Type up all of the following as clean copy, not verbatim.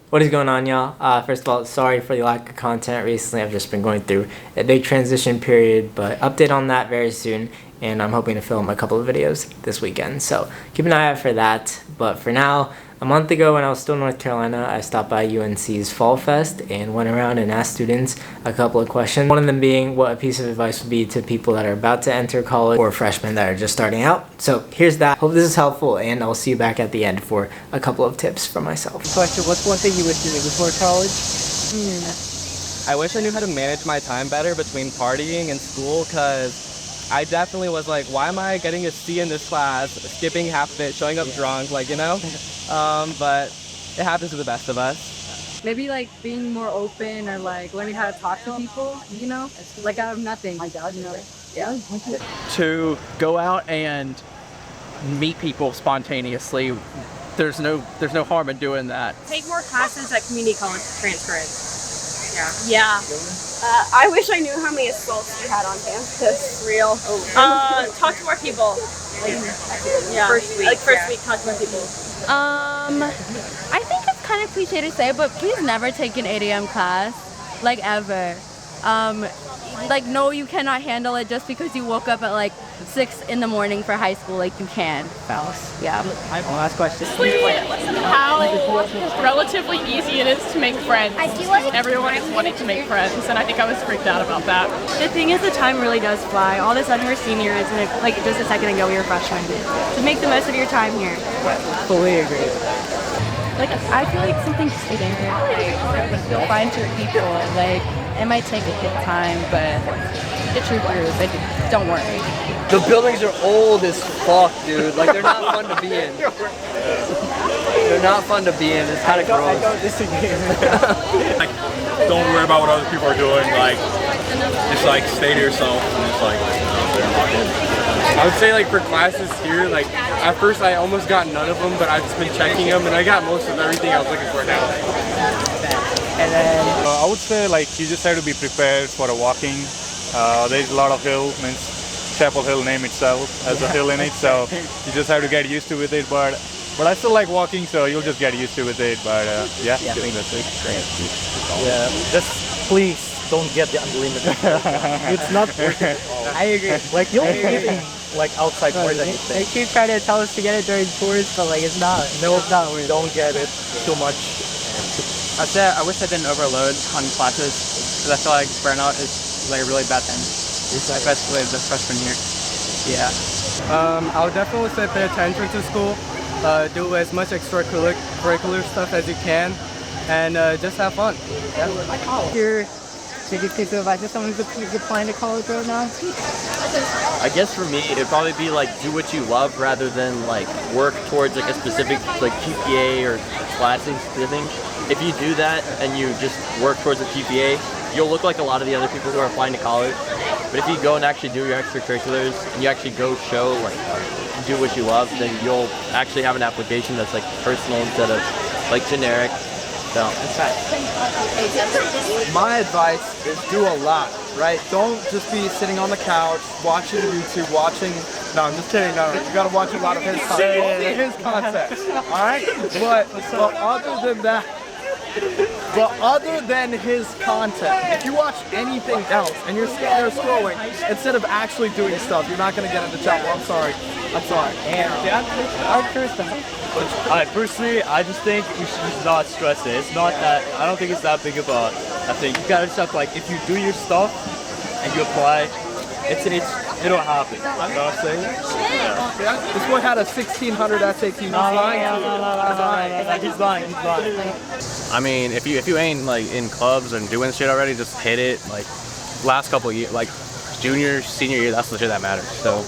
What is going on, y'all? First of all, sorry for the lack of content recently. I've just been going through a big transition period, but update on that very soon, and I'm hoping to film a couple of videos this weekend, so keep an eye out for that. But for now, a month ago when I was still in North Carolina, I stopped by UNC's Fall Fest and went around and asked students a couple of questions. One of them being what a piece of advice would be to people that are about to enter college or freshmen that are just starting out. So here's that. Hope this is helpful, and I'll see you back at the end for a couple of tips from myself. Question, what's one thing you wish you knew before college? I wish I knew how to manage my time better between partying and school, because I definitely was like, why am I getting a C in this class, skipping half of it, showing up drunk, like, you know? But it happens to the best of us. Maybe like being more open or like learning how to talk to people, you know? Like out of nothing. My dad, you know? Yeah. To go out and meet people spontaneously. There's no harm in doing that. Take more classes at community college to transfer it. Yeah. I wish I knew how many assaults we had on campus. Real. Talk to more people. First week. First week, talk to more people. I think it's kind of cliche to say, but please never take an 8 a.m. class, like ever. Like, no, you cannot handle it just because you woke up at like 6 in the morning for high school, like you can. Else. Yeah. Last question. How relatively easy it is to make friends. I feel like Everyone is wanting to make friends, and I think I was freaked out about that. The thing is, the time really does fly. All of a sudden we're seniors and like just a second ago we were freshmen. So make the most of your time here. Fully agree. Like, I feel like something's sitting here. You'll find your people. Like, it might take a good time, but get your group. Don't worry. The buildings are old as fuck, dude. Like, they're not fun to be in. They're not fun to be in. It's kind of gross. I don't disagree. Like, don't worry about what other people are doing. Like, just like stay to yourself and just like out there and rock it. I would say, like, for classes here, like, at first I almost got none of them, but I've just been checking them, and I got most of everything I was looking for now. And then I would say, like, you just have to be prepared for a walking. There's a lot of hill, means Chapel Hill name itself has a hill in it, so you just have to get used to with it. But I still like walking, so you'll just get used to with it. But yeah, I think that's it. yeah, just please don't get the unlimited. It's not worth it. I agree. Like, you'll be eating like outside more than you think. They keep trying to tell us to get it during tours, but like it's not. No, it's not. We don't get it too much. I'd say I wish I didn't overload on classes, because I feel like burnout is like a really bad thing, especially the freshman year. Yeah. I would definitely say pay attention to school, do as much extracurricular stuff as you can, and just have fun. Yeah. Your biggest piece of advice to someone who's applying to college right now? I guess for me, it'd probably be like do what you love rather than like work towards like a specific like GPA or classing thing. If you do that and you just work towards a GPA, you'll look like a lot of the other people who are applying to college. But if you go and actually do your extracurriculars and you actually go show like do what you love, then you'll actually have an application that's like personal instead of like generic. So that's right. My advice is do a lot, right? Don't just be sitting on the couch watching YouTube, No, I'm just kidding. No, you gotta watch a lot of his content. All right, but other than his content, if you watch anything else and you're sitting there scrolling instead of actually doing stuff, you're not gonna get into Chapel. I'm sorry. Personally, I just think you should just not stress it. It's not that, I don't think it's that big of a thing. You gotta just have like, if you do your stuff and you apply, it'll happen. You know what I'm saying? Yeah. This boy had a 1600 SAT. He's lying. He's lying. I mean, if you ain't like in clubs and doing shit already, just hit it. Like last couple of years, like junior, senior year, that's the shit that matters. So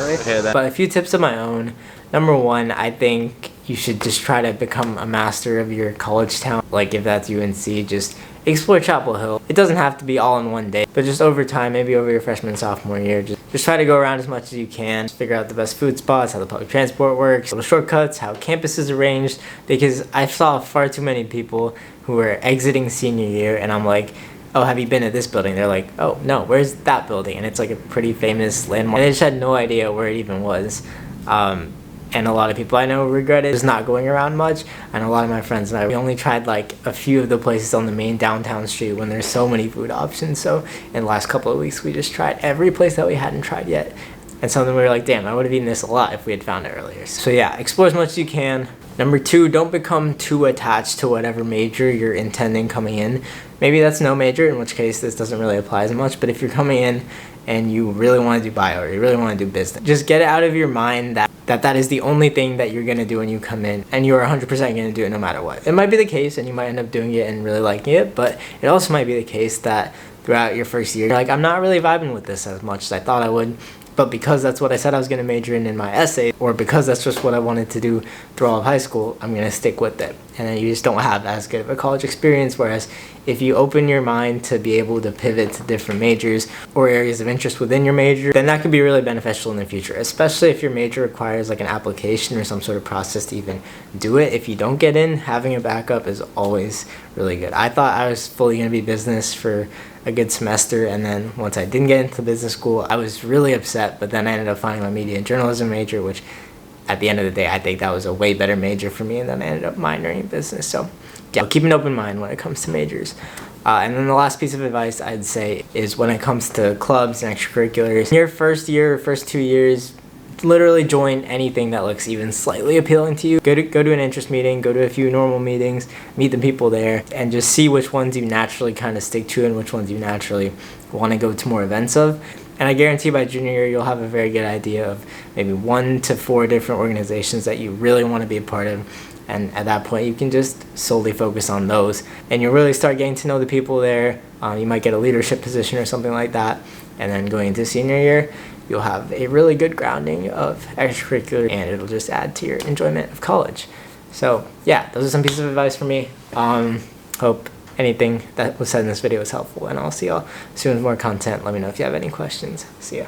hit that. But a few tips of my own. Number one, I think you should just try to become a master of your college town. Like if that's UNC, just explore Chapel Hill. It doesn't have to be all in one day, but just over time, maybe over your freshman and sophomore year, just try to go around as much as you can. Figure out the best food spots, how the public transport works, little shortcuts, how campus is arranged, because I saw far too many people who were exiting senior year and I'm like, oh, have you been at this building? They're like, oh, no, where's that building? And it's like a pretty famous landmark. And they just had no idea where it even was. and a lot of people I know regretted just not going around much. And a lot of my friends and I, we only tried like a few of the places on the main downtown street when there's so many food options. So in the last couple of weeks, we just tried every place that we hadn't tried yet. And some of them we were like, damn, I would have eaten this a lot if we had found it earlier. So yeah, explore as much as you can. Number 2, don't become too attached to whatever major you're intending coming in. Maybe that's no major, in which case this doesn't really apply as much. But if you're coming in and you really want to do bio or you really want to do business, just get it out of your mind that is the only thing that you're going to do when you come in, and you're 100% going to do it no matter what. It might be the case and you might end up doing it and really liking it, but it also might be the case that throughout your first year, you're like, I'm not really vibing with this as much as I thought I would. But because that's what I said I was going to major in my essay, or because that's just what I wanted to do through all of high school, I'm going to stick with it. And then you just don't have as good of a college experience. Whereas if you open your mind to be able to pivot to different majors or areas of interest within your major, then that could be really beneficial in the future, especially if your major requires like an application or some sort of process to even do it. If you don't get in, having a backup is always really good. I thought I was fully going to be business for a good semester, and then once I didn't get into business school, I was really upset, but then I ended up finding my media and journalism major, which at the end of the day, I think that was a way better major for me, and then I ended up minoring in business. So yeah, keep an open mind when it comes to majors. And then the last piece of advice I'd say is when it comes to clubs and extracurriculars, in your first year or first 2 years, literally join anything that looks even slightly appealing to you. Go to an interest meeting, go to a few normal meetings, meet the people there, and just see which ones you naturally kind of stick to and which ones you naturally want to go to more events of. And I guarantee by junior year, you'll have a very good idea of maybe 1 to 4 different organizations that you really want to be a part of. And at that point, you can just solely focus on those. And you'll really start getting to know the people there. You might get a leadership position or something like that. And then going into senior year, you'll have a really good grounding of extracurricular, and it'll just add to your enjoyment of college. So yeah, those are some pieces of advice for me. Hope anything that was said in this video was helpful, and I'll see y'all soon with more content. Let me know if you have any questions. See ya.